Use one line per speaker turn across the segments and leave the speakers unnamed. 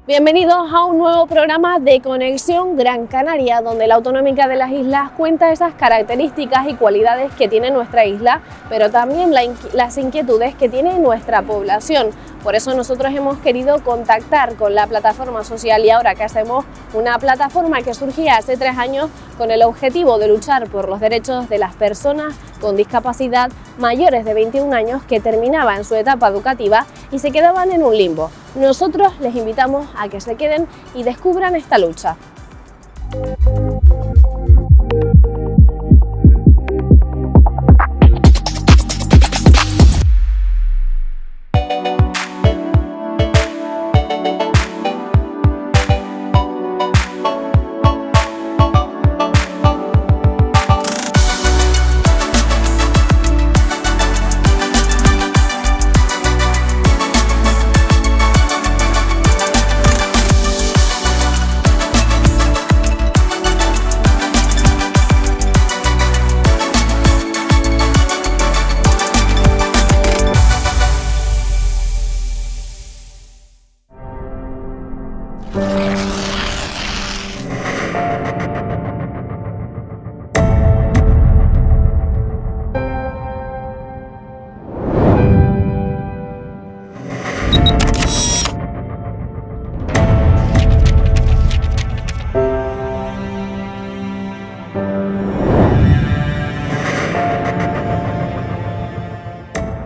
Bienvenidos a un nuevo programa de Conexión Gran Canaria, donde la Autonómica de las Islas cuenta esas características y cualidades que tiene nuestra isla, pero también las inquietudes que tiene nuestra población. Por eso nosotros hemos querido contactar con la plataforma social Y Ahora Qué Hacemos, una plataforma que surgía hace 3 años con el objetivo de luchar por los derechos de las personas con discapacidad mayores de 21 años que terminaban su etapa educativa y se quedaban en un limbo. Nosotros les invitamos a que se queden y descubran esta lucha.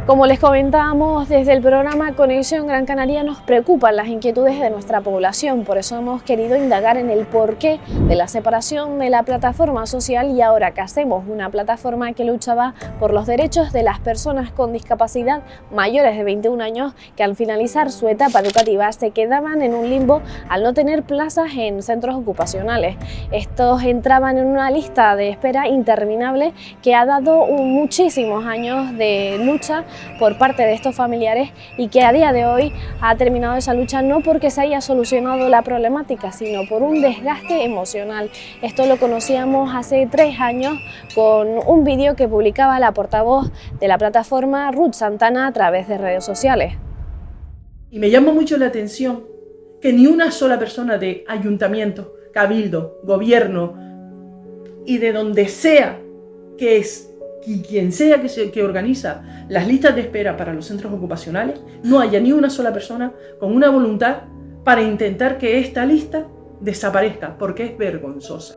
Como les comentábamos desde el programa Conexión Gran Canaria, nos preocupan las inquietudes de nuestra población, por eso hemos querido indagar en el porqué de la separación de la plataforma social Y Ahora Qué Hacemos, una plataforma que luchaba por los derechos de las personas con discapacidad mayores de 21 años que al finalizar su etapa educativa se quedaban en un limbo al no tener plazas en centros ocupacionales. Estos entraban en una lista de espera interminable que ha dado muchísimos años de lucha por parte de estos familiares y que a día de hoy ha terminado esa lucha no porque se haya solucionado la problemática, sino por un desgaste emocional. Esto lo conocíamos hace 3 años con un vídeo que publicaba la portavoz de la plataforma, Ruth Santana, a través de redes sociales.
Y me llama mucho la atención que ni una sola persona de ayuntamiento, cabildo, gobierno y de donde sea que es y quien sea que organiza las listas de espera para los centros ocupacionales, no haya ni una sola persona con una voluntad para intentar que esta lista desaparezca, porque es vergonzosa.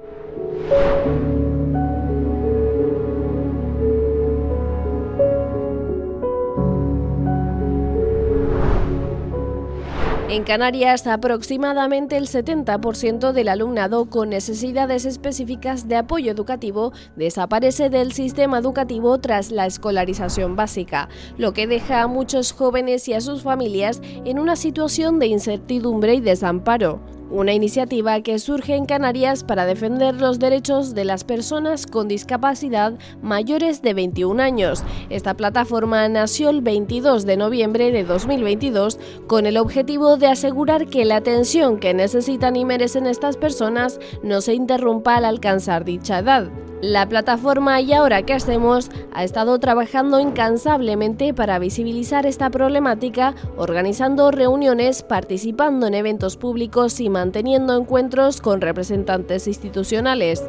En Canarias, aproximadamente el 70% del alumnado con necesidades específicas de apoyo educativo desaparece del sistema educativo tras la escolarización básica, lo que deja a muchos jóvenes y a sus familias en una situación de incertidumbre y desamparo. Una iniciativa que surge en Canarias para defender los derechos de las personas con discapacidad mayores de 21 años. Esta plataforma nació el 22 de noviembre de 2022 con el objetivo de asegurar que la atención que necesitan y merecen estas personas no se interrumpa al alcanzar dicha edad. La plataforma Y Ahora Qué Hacemos ha estado trabajando incansablemente para visibilizar esta problemática, organizando reuniones, participando en eventos públicos y manteniendo encuentros con representantes institucionales.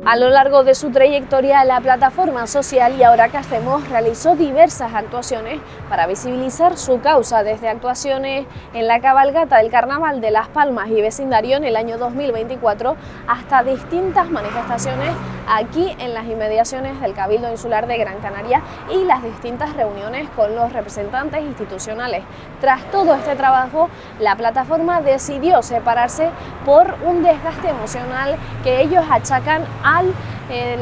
A lo largo de su trayectoria, la plataforma social Y Ahora Qué Hacemos realizó diversas actuaciones para visibilizar su causa, desde actuaciones en la cabalgata del Carnaval de Las Palmas y vecindario en el año 2024 hasta distintas manifestaciones aquí en las inmediaciones del Cabildo Insular de Gran Canaria y las distintas reuniones con los representantes institucionales. Tras todo este trabajo, la plataforma decidió separarse por un desgaste emocional que ellos achacan a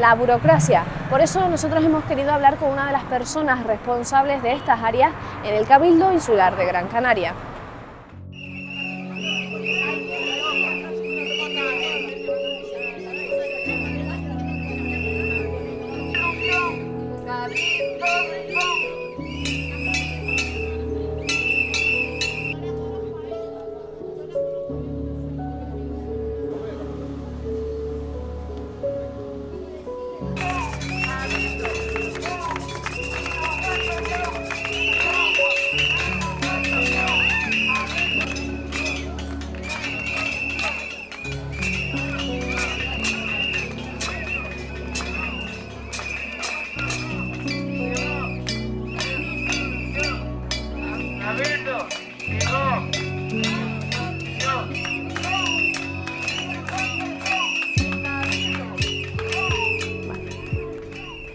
la burocracia. Por eso nosotros hemos querido hablar con una de las personas responsables de estas áreas en el Cabildo Insular de Gran Canaria.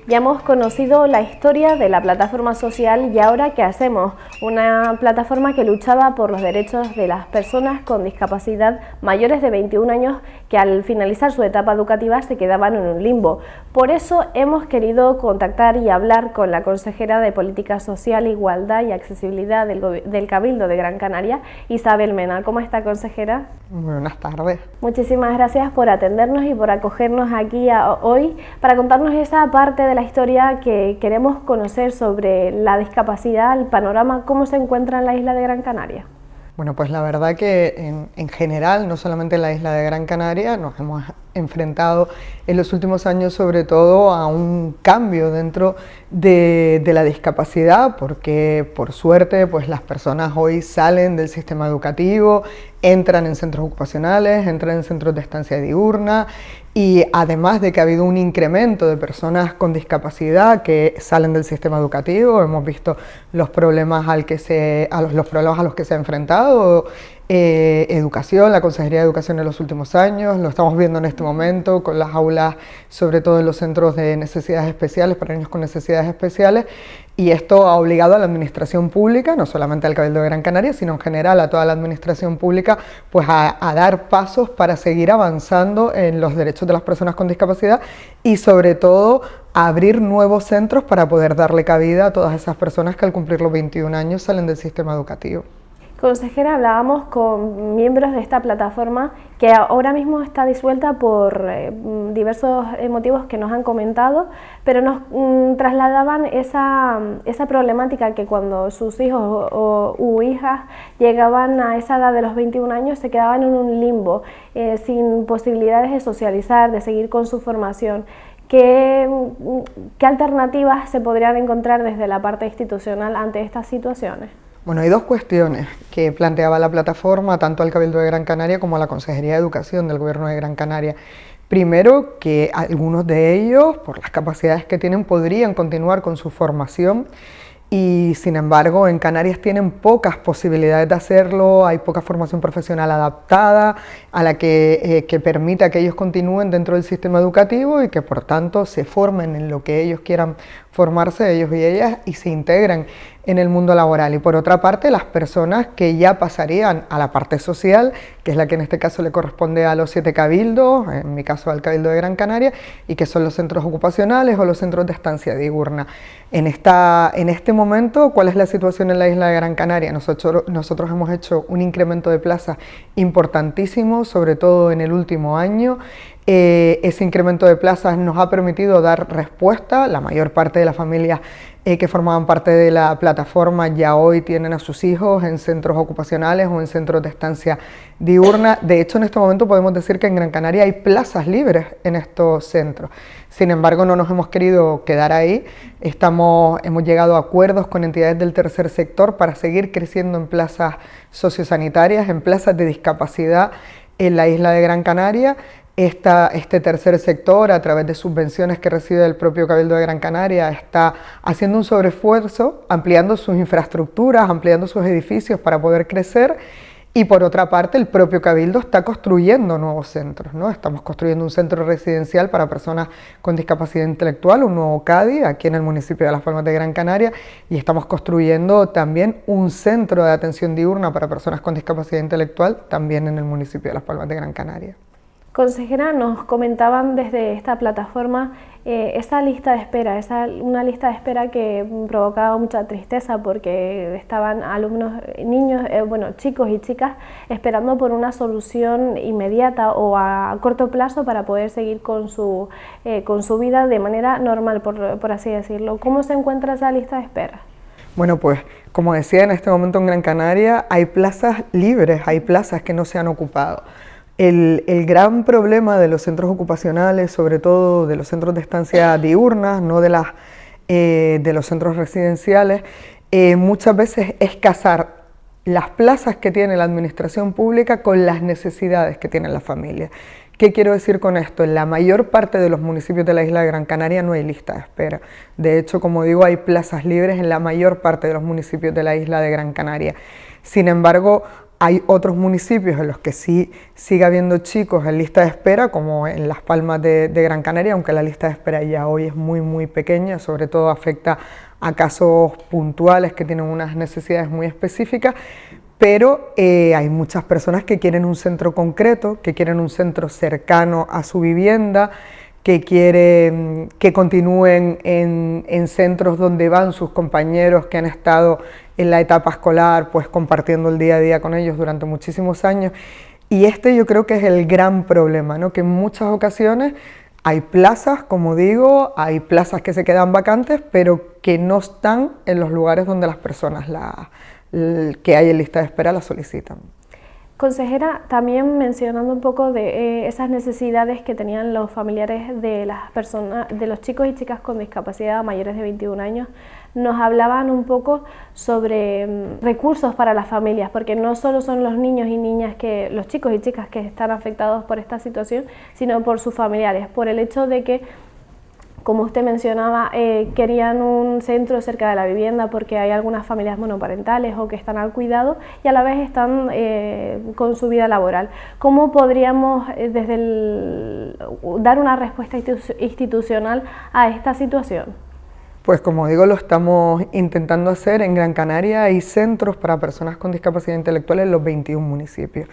Ya hemos conocido la historia de la plataforma social y ahora ¿qué hacemos? Una plataforma que luchaba por los derechos de las personas con discapacidad mayores de 21 años que al finalizar su etapa educativa se quedaban en un limbo. Por eso hemos querido contactar y hablar con la consejera de Política Social, Igualdad y Accesibilidad del Cabildo de Gran Canaria, Isabel Mena. ¿Cómo está, consejera?
Buenas tardes.
Muchísimas gracias por atendernos y por acogernos aquí hoy para contarnos esa parte de la historia que queremos conocer sobre la discapacidad, el panorama, cómo se encuentra en la isla de Gran Canaria.
Bueno, pues la verdad que en general, no solamente en la isla de Gran Canaria, nos hemos enfrentado en los últimos años sobre todo a un cambio dentro de la discapacidad, porque por suerte pues las personas hoy salen del sistema educativo, entran en centros ocupacionales, entran en centros de estancia diurna, y además de que ha habido un incremento de personas con discapacidad que salen del sistema educativo, hemos visto los problemas a los que se ha enfrentado educación, la Consejería de Educación en los últimos años, lo estamos viendo en este momento con las aulas, sobre todo en los centros de necesidades especiales, para niños con necesidades especiales, y esto ha obligado a la administración pública, no solamente al Cabildo de Gran Canaria, sino en general a toda la administración pública, pues a dar pasos para seguir avanzando en los derechos de las personas con discapacidad y sobre todo a abrir nuevos centros para poder darle cabida a todas esas personas que al cumplir los 21 años salen del sistema educativo.
Consejera, hablábamos con miembros de esta plataforma que ahora mismo está disuelta por diversos motivos que nos han comentado, pero nos trasladaban esa problemática que cuando sus hijos u hijas llegaban a esa edad de los 21 años se quedaban en un limbo, sin posibilidades de socializar, de seguir con su formación. ¿Qué alternativas se podrían encontrar desde la parte institucional ante estas situaciones?
Bueno, hay dos cuestiones que planteaba la plataforma, tanto al Cabildo de Gran Canaria como a la Consejería de Educación del Gobierno de Gran Canaria. Primero, que algunos de ellos, por las capacidades que tienen, podrían continuar con su formación y, sin embargo, en Canarias tienen pocas posibilidades de hacerlo, hay poca formación profesional adaptada a la que permita que ellos continúen dentro del sistema educativo y que, por tanto, se formen en lo que ellos quieran formarse, ellos y ellas, y se integren en el mundo laboral. Y por otra parte, las personas que ya pasarían a la parte social, que es la que en este caso le corresponde a los 7 cabildos, en mi caso al Cabildo de Gran Canaria, y que son los centros ocupacionales o los centros de estancia diurna. En este momento, ¿cuál es la situación en la isla de Gran Canaria? Nosotros hemos hecho un incremento de plazas importantísimo, sobre todo en el último año. Ese incremento de plazas nos ha permitido dar respuesta. La mayor parte de las familias que formaban parte de la plataforma ya hoy tienen a sus hijos en centros ocupacionales o en centros de estancia diurna. De hecho, en este momento podemos decir que en Gran Canaria hay plazas libres en estos centros. Sin embargo, no nos hemos querido quedar ahí. Hemos llegado a acuerdos con entidades del tercer sector para seguir creciendo en plazas sociosanitarias, en plazas de discapacidad en la isla de Gran Canaria. Este tercer sector, a través de subvenciones que recibe el propio Cabildo de Gran Canaria, está haciendo un sobreesfuerzo, ampliando sus infraestructuras, ampliando sus edificios para poder crecer. Y por otra parte, el propio Cabildo está construyendo nuevos centros, ¿no? Estamos construyendo un centro residencial para personas con discapacidad intelectual, un nuevo CADI, aquí en el municipio de Las Palmas de Gran Canaria, y estamos construyendo también un centro de atención diurna para personas con discapacidad intelectual, también en el municipio de Las Palmas de Gran Canaria.
Consejera, nos comentaban desde esta plataforma esa lista de espera, una lista de espera que provocaba mucha tristeza porque estaban alumnos, niños, chicos y chicas esperando por una solución inmediata o a corto plazo para poder seguir con su vida de manera normal, por así decirlo. ¿Cómo se encuentra esa lista de espera?
Bueno, pues como decía, en este momento en Gran Canaria hay plazas libres, hay plazas que no se han ocupado. El gran problema de los centros ocupacionales, sobre todo de los centros de estancia diurnas, no de los centros residenciales, muchas veces es casar las plazas que tiene la administración pública con las necesidades que tienen las familias. ¿Qué quiero decir con esto? En la mayor parte de los municipios de la isla de Gran Canaria no hay lista de espera. De hecho, como digo, hay plazas libres en la mayor parte de los municipios de la isla de Gran Canaria. Sin embargo, Hay otros municipios en los que sí sigue habiendo chicos en lista de espera, como en Las Palmas de Gran Canaria, aunque la lista de espera ya hoy es muy pequeña, sobre todo afecta a casos puntuales que tienen unas necesidades muy específicas, pero hay muchas personas que quieren un centro concreto, que quieren un centro cercano a su vivienda, que quieren que continúen en centros donde van sus compañeros que han estado en la etapa escolar, pues compartiendo el día a día con ellos durante muchísimos años. Y este yo creo que es el gran problema, ¿no? Que en muchas ocasiones hay plazas, como digo, hay plazas que se quedan vacantes, pero que no están en los lugares donde las personas que hay en lista de espera las solicitan.
Consejera, también mencionando un poco de esas necesidades que tenían los familiares de las personas, de los chicos y chicas con discapacidad mayores de 21 años, nos hablaban un poco sobre recursos para las familias, porque no solo son los niños y niñas, los chicos y chicas que están afectados por esta situación, sino por sus familiares, por el hecho de que, como usted mencionaba, querían un centro cerca de la vivienda porque hay algunas familias monoparentales o que están al cuidado y a la vez están con su vida laboral. ¿Cómo podríamos dar una respuesta institucional a esta situación?
Pues como digo, lo estamos intentando hacer. En Gran Canaria hay centros para personas con discapacidad intelectual en los 21 municipios.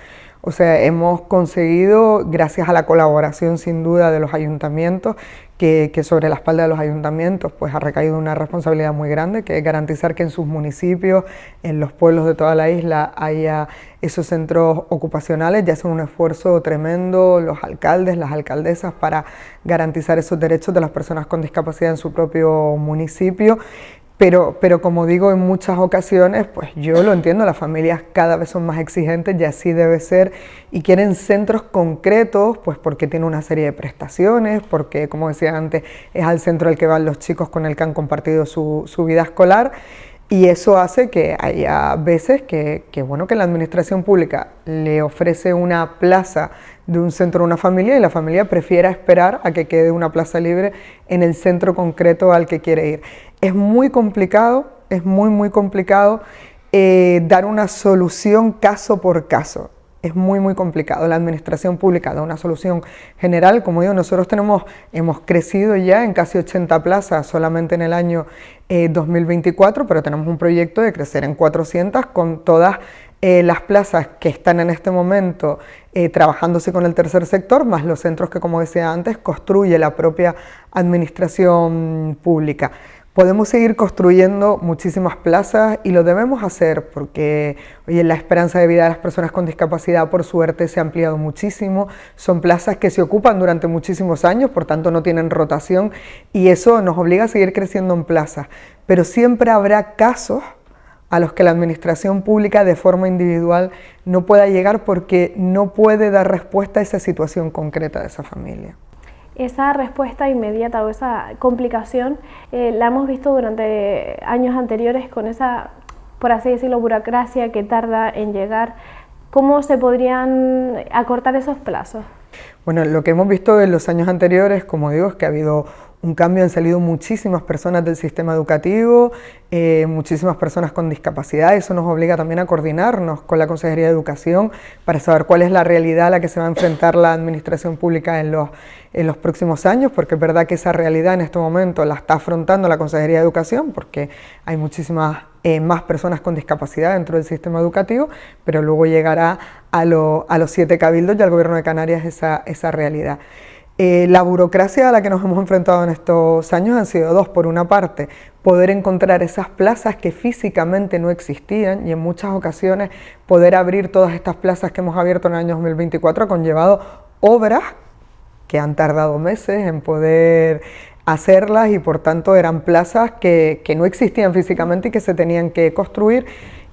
O sea, hemos conseguido, gracias a la colaboración sin duda de los ayuntamientos, que sobre la espalda de los ayuntamientos pues ha recaído una responsabilidad muy grande, que es garantizar que en sus municipios, en los pueblos de toda la isla, haya esos centros ocupacionales. Ya hacen un esfuerzo tremendo los alcaldes, las alcaldesas, para garantizar esos derechos de las personas con discapacidad en su propio municipio. Pero como digo, en muchas ocasiones, pues yo lo entiendo, las familias cada vez son más exigentes y así debe ser, y quieren centros concretos, pues porque tiene una serie de prestaciones, porque, como decía antes, es al centro al que van los chicos con el que han compartido su vida escolar, y eso hace que haya veces que la administración pública le ofrece una plaza de un centro a una familia y la familia prefiera esperar a que quede una plaza libre en el centro concreto al que quiere ir. Es muy complicado, es muy complicado dar una solución caso por caso. Es muy complicado. La administración pública da una solución general. Como digo, nosotros hemos crecido ya en casi 80 plazas solamente en el año 2024, pero tenemos un proyecto de crecer en 400 con todas las plazas que están en este momento trabajándose con el tercer sector, más los centros que, como decía antes, construye la propia administración pública. Podemos seguir construyendo muchísimas plazas y lo debemos hacer porque hoy la esperanza de vida de las personas con discapacidad, por suerte, se ha ampliado muchísimo. Son plazas que se ocupan durante muchísimos años, por tanto no tienen rotación, y eso nos obliga a seguir creciendo en plazas. Pero siempre habrá casos a los que la administración pública de forma individual no pueda llegar porque no puede dar respuesta a esa situación concreta de esa familia.
Esa respuesta inmediata o esa complicación la hemos visto durante años anteriores con esa, por así decirlo, burocracia que tarda en llegar. ¿Cómo se podrían acortar esos plazos?
Bueno, lo que hemos visto en los años anteriores, como digo, es que ha habido un cambio, han salido muchísimas personas del sistema educativo, muchísimas personas con discapacidad. Eso nos obliga también a coordinarnos con la Consejería de Educación para saber cuál es la realidad a la que se va a enfrentar la administración pública en los próximos años, porque es verdad que esa realidad en este momento la está afrontando la Consejería de Educación, porque hay muchísimas más personas con discapacidad dentro del sistema educativo, pero luego llegará a los 7 cabildos y al Gobierno de Canarias esa realidad. La burocracia a la que nos hemos enfrentado en estos años han sido dos. Por una parte, poder encontrar esas plazas que físicamente no existían, y en muchas ocasiones poder abrir todas estas plazas que hemos abierto en el año 2024 ha conllevado obras que han tardado meses en poder hacerlas, y por tanto eran plazas que no existían físicamente y que se tenían que construir.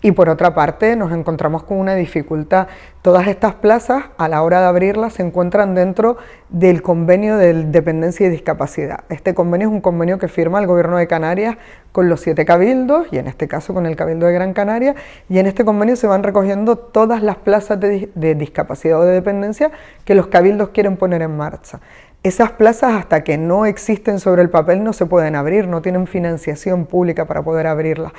Y por otra parte nos encontramos con una dificultad. Todas estas plazas, a la hora de abrirlas, se encuentran dentro del convenio de dependencia y discapacidad. Este convenio es un convenio que firma el Gobierno de Canarias con los 7 cabildos, y en este caso con el Cabildo de Gran Canaria, y en este convenio se van recogiendo todas las plazas de discapacidad o de dependencia que los cabildos quieren poner en marcha. Esas plazas, hasta que no existen sobre el papel, no se pueden abrir, no tienen financiación pública para poder abrirlas.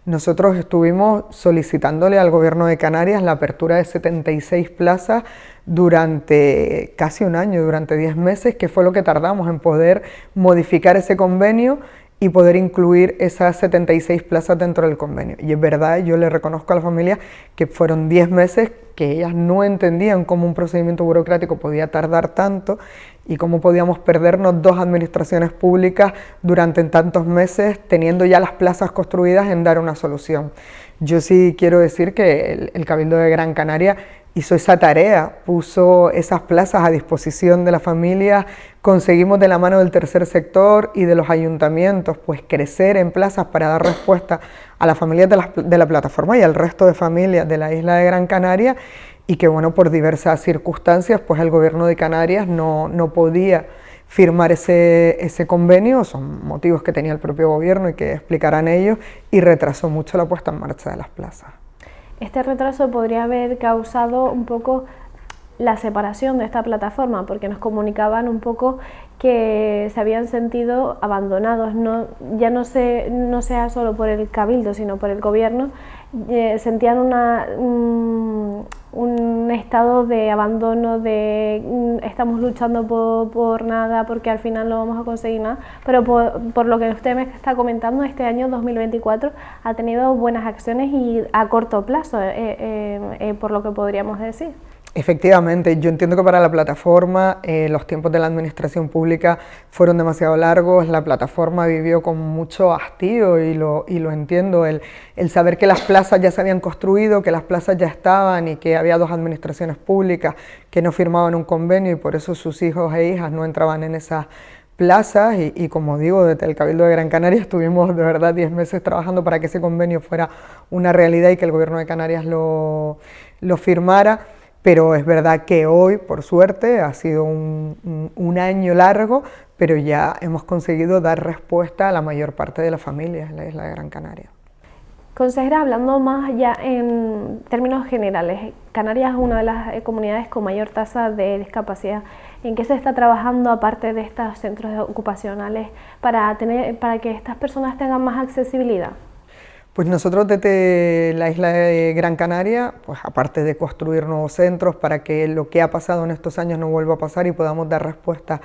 Nosotros estuvimos solicitándole al Gobierno de Canarias la apertura de 76 plazas durante casi un año, durante 10 meses, que fue lo que tardamos en poder modificar ese convenio y poder incluir esas 76 plazas dentro del convenio. Y es verdad, yo le reconozco a la familia que fueron 10 meses que ellas no entendían cómo un procedimiento burocrático podía tardar tanto y cómo podíamos perdernos 2 administraciones públicas durante tantos meses teniendo ya las plazas construidas en dar una solución. Yo sí quiero decir que el Cabildo de Gran Canaria hizo esa tarea, puso esas plazas a disposición de la familia, conseguimos de la mano del tercer sector y de los ayuntamientos pues crecer en plazas para dar respuesta a las familias de la plataforma y al resto de familias de la isla de Gran Canaria, y que bueno, por diversas circunstancias pues el Gobierno de Canarias no podía firmar ese convenio, son motivos que tenía el propio gobierno y que explicarán ellos, y retrasó mucho la puesta en marcha de las plazas.
Este retraso podría haber causado un poco la separación de esta plataforma, porque nos comunicaban un poco que se habían sentido abandonados, ya no sea solo por el Cabildo, sino por el Gobierno, sentían un estado de abandono, de estamos luchando por nada, porque al final no vamos a conseguir nada, pero por lo que usted me está comentando, este año 2024 ha tenido buenas acciones y a corto plazo, por lo que podríamos decir.
Efectivamente, yo entiendo que para la plataforma los tiempos de la administración pública fueron demasiado largos, la plataforma vivió con mucho hastío y lo entiendo, el saber que las plazas ya se habían construido, que las plazas ya estaban y que había 2 administraciones públicas que no firmaban un convenio y por eso sus hijos e hijas no entraban en esas plazas y como digo, desde el Cabildo de Gran Canaria estuvimos de verdad 10 meses trabajando para que ese convenio fuera una realidad y que el Gobierno de Canarias lo firmara. Pero es verdad que hoy, por suerte, ha sido un año largo, pero ya hemos conseguido dar respuesta a la mayor parte de las familias en la isla de Gran Canaria.
Consejera, hablando más ya en términos generales, Canarias es una de las comunidades con mayor tasa de discapacidad. ¿En qué se está trabajando, aparte de estos centros ocupacionales, para que estas personas tengan más accesibilidad?
Pues nosotros desde la isla de Gran Canaria, pues aparte de construir nuevos centros para que lo que ha pasado en estos años no vuelva a pasar y podamos dar respuesta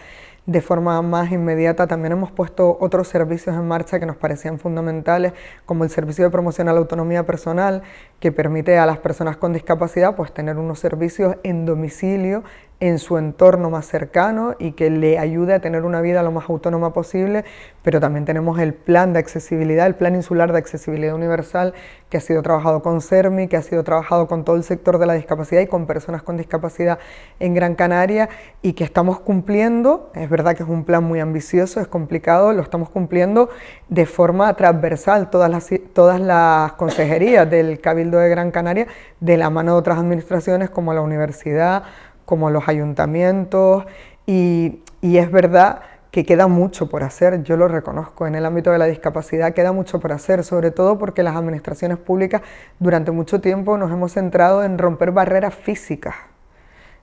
de forma más inmediata, también hemos puesto otros servicios en marcha que nos parecían fundamentales, como el servicio de promoción a la autonomía personal, que permite a las personas con discapacidad pues tener unos servicios en domicilio, en su entorno más cercano y que le ayude a tener una vida lo más autónoma posible, pero también tenemos el plan de accesibilidad, el plan insular de accesibilidad universal, que ha sido trabajado con CERMI, que ha sido trabajado con todo el sector de la discapacidad y con personas con discapacidad en Gran Canaria y que estamos cumpliendo. Es verdad que es un plan muy ambicioso, es complicado, lo estamos cumpliendo de forma transversal, todas las consejerías del Cabildo de Gran Canaria, de la mano de otras administraciones como la universidad, como los ayuntamientos, y es verdad que queda mucho por hacer, yo lo reconozco, en el ámbito de la discapacidad queda mucho por hacer, sobre todo porque las administraciones públicas durante mucho tiempo nos hemos centrado en romper barreras físicas,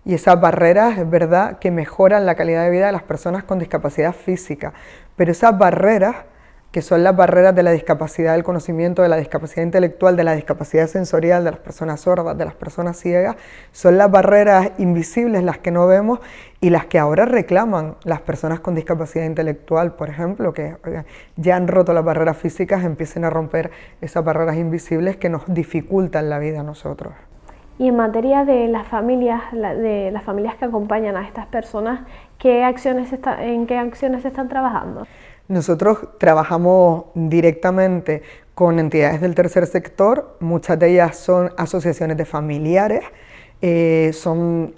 y esas barreras es verdad que mejoran la calidad de vida de las personas con discapacidad física, pero esas barreras, que son las barreras de la discapacidad del conocimiento, de la discapacidad intelectual, de la discapacidad sensorial, de las personas sordas, de las personas ciegas, son las barreras invisibles, las que no vemos y las que ahora reclaman las personas con discapacidad intelectual, por ejemplo, que ya han roto las barreras físicas, empiecen a romper esas barreras invisibles que nos dificultan la vida a nosotros.
Y en materia de las familias que acompañan a estas personas, ¿en qué acciones se están trabajando?
Nosotros trabajamos directamente con entidades del tercer sector, muchas de ellas son asociaciones de familiares, son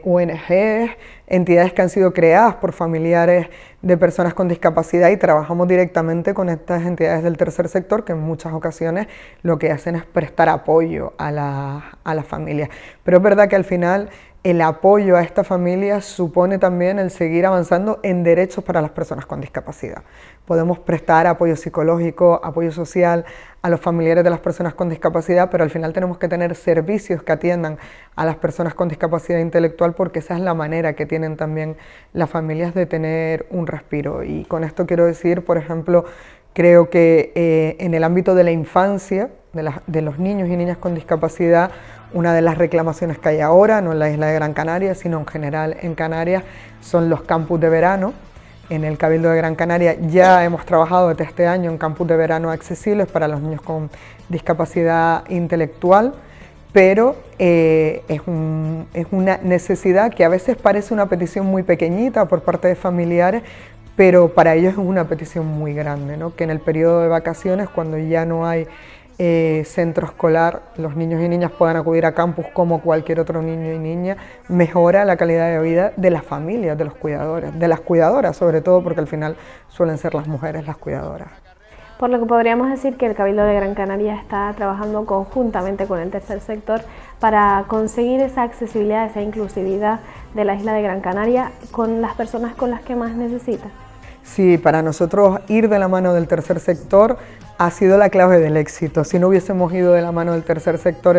ONGs, entidades que han sido creadas por familiares de personas con discapacidad y trabajamos directamente con estas entidades del tercer sector que en muchas ocasiones lo que hacen es prestar apoyo a las familias. Pero es verdad que al final el apoyo a esta familia supone también el seguir avanzando en derechos para las personas con discapacidad. Podemos prestar apoyo psicológico, apoyo social a los familiares de las personas con discapacidad, pero al final tenemos que tener servicios que atiendan a las personas con discapacidad intelectual, porque esa es la manera que tienen también las familias de tener un respiro. Y con esto quiero decir, por ejemplo, creo que en el ámbito de la infancia, de los niños y niñas con discapacidad, una de las reclamaciones que hay ahora, no en la isla de Gran Canaria, sino en general en Canarias, son los campus de verano. En el Cabildo de Gran Canaria ya hemos trabajado desde este año en campus de verano accesibles para los niños con discapacidad intelectual, pero es una necesidad que a veces parece una petición muy pequeñita por parte de familiares, pero para ellos es una petición muy grande, ¿no? Que en el periodo de vacaciones, cuando ya no hay centro escolar, los niños y niñas puedan acudir a campus como cualquier otro niño y niña, mejora la calidad de vida de las familias, de los cuidadores, de las cuidadoras sobre todo, porque al final suelen ser las mujeres las cuidadoras.
Por lo que podríamos decir que el Cabildo de Gran Canaria está trabajando conjuntamente con el tercer sector para conseguir esa accesibilidad, esa inclusividad de la isla de Gran Canaria con las personas con las que más necesitan.
Sí, para nosotros ir de la mano del tercer sector ha sido la clave del éxito. Si no hubiésemos ido de la mano del tercer sector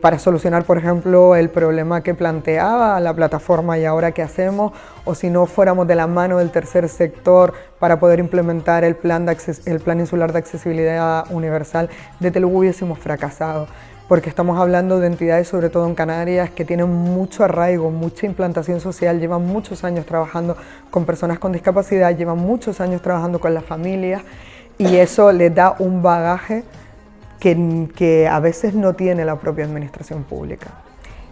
para solucionar, por ejemplo, el problema que planteaba la plataforma y ahora qué hacemos, o si no fuéramos de la mano del tercer sector para poder implementar el plan insular de accesibilidad universal, desde luego hubiésemos fracasado. Porque estamos hablando de entidades, sobre todo en Canarias, que tienen mucho arraigo, mucha implantación social, llevan muchos años trabajando con personas con discapacidad, llevan muchos años trabajando con las familias, y eso les da un bagaje que a veces no tiene la propia administración pública.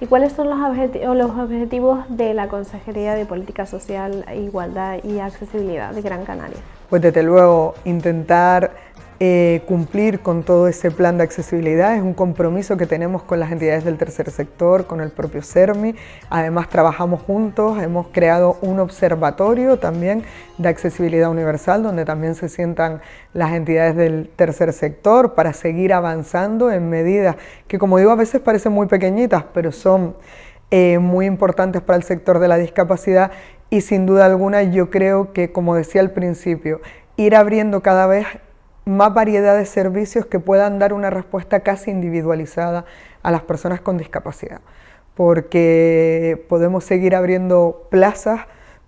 ¿Y cuáles son los objetivos de la Consejería de Política Social, Igualdad y Accesibilidad de Gran Canaria?
Pues desde luego intentar cumplir con todo ese plan de accesibilidad es un compromiso que tenemos con las entidades del tercer sector, con el propio CERMI. Además trabajamos juntos, hemos creado un observatorio también de accesibilidad universal donde también se sientan las entidades del tercer sector para seguir avanzando en medidas que, como digo, a veces parecen muy pequeñitas, pero son muy importantes para el sector de la discapacidad. Y sin duda alguna yo creo que, como decía al principio, ir abriendo cada vez más variedad de servicios que puedan dar una respuesta casi individualizada a las personas con discapacidad, porque podemos seguir abriendo plazas,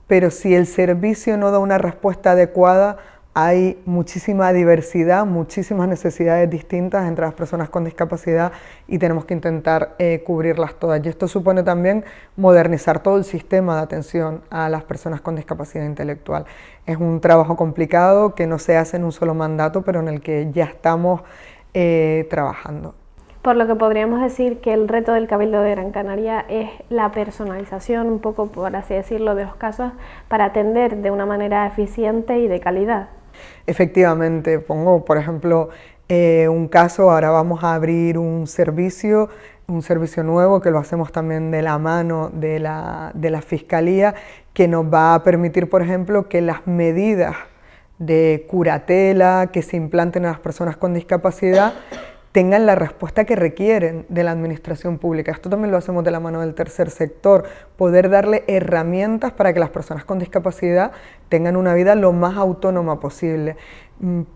pero si el servicio no da una respuesta adecuada, hay muchísima diversidad, muchísimas necesidades distintas entre las personas con discapacidad y tenemos que intentar cubrirlas todas. Y esto supone también modernizar todo el sistema de atención a las personas con discapacidad intelectual. Es un trabajo complicado que no se hace en un solo mandato, pero en el que ya estamos trabajando.
Por lo que podríamos decir que el reto del Cabildo de Gran Canaria es la personalización, un poco por así decirlo, de los casos para atender de una manera eficiente y de calidad. Efectivamente,
pongo por ejemplo un caso, ahora vamos a abrir un servicio nuevo que lo hacemos también de la mano de la Fiscalía, que nos va a permitir, por ejemplo, que las medidas de curatela que se implanten a las personas con discapacidad tengan la respuesta que requieren de la administración pública. Esto también lo hacemos de la mano del tercer sector, poder darle herramientas para que las personas con discapacidad tengan una vida lo más autónoma posible.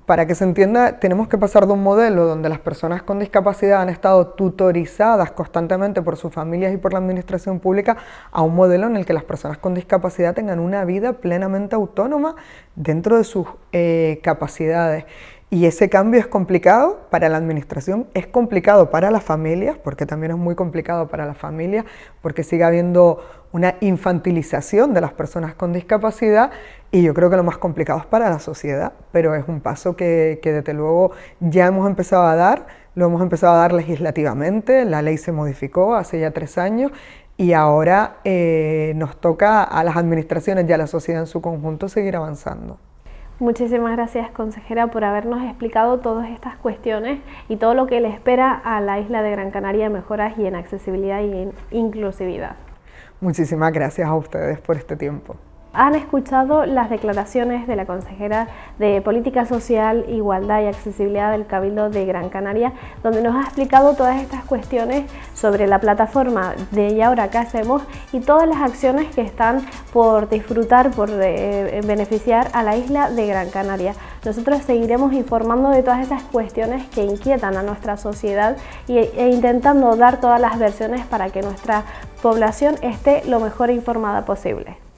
Para que se entienda, tenemos que pasar de un modelo donde las personas con discapacidad han estado tutorizadas constantemente por sus familias y por la administración pública a un modelo en el que las personas con discapacidad tengan una vida plenamente autónoma dentro de sus capacidades. Y ese cambio es complicado para la administración, es complicado para las familias, porque también es muy complicado para las familias, porque sigue habiendo una infantilización de las personas con discapacidad, y yo creo que lo más complicado es para la sociedad, pero es un paso que desde luego ya hemos empezado a dar, lo hemos empezado a dar legislativamente, la ley se modificó hace ya 3 años, y ahora nos toca a las administraciones y a la sociedad en su conjunto seguir avanzando.
Muchísimas gracias, consejera, por habernos explicado todas estas cuestiones y todo lo que le espera a la isla de Gran Canaria en mejoras y en accesibilidad y en inclusividad.
Muchísimas gracias a ustedes por este tiempo.
Han escuchado las declaraciones de la consejera de Política Social, Igualdad y Accesibilidad del Cabildo de Gran Canaria, donde nos ha explicado todas estas cuestiones sobre la plataforma de ¿Y ahora qué hacemos? Y todas las acciones que están por disfrutar, por beneficiar a la isla de Gran Canaria. Nosotros seguiremos informando de todas esas cuestiones que inquietan a nuestra sociedad e intentando dar todas las versiones para que nuestra población esté lo mejor informada posible.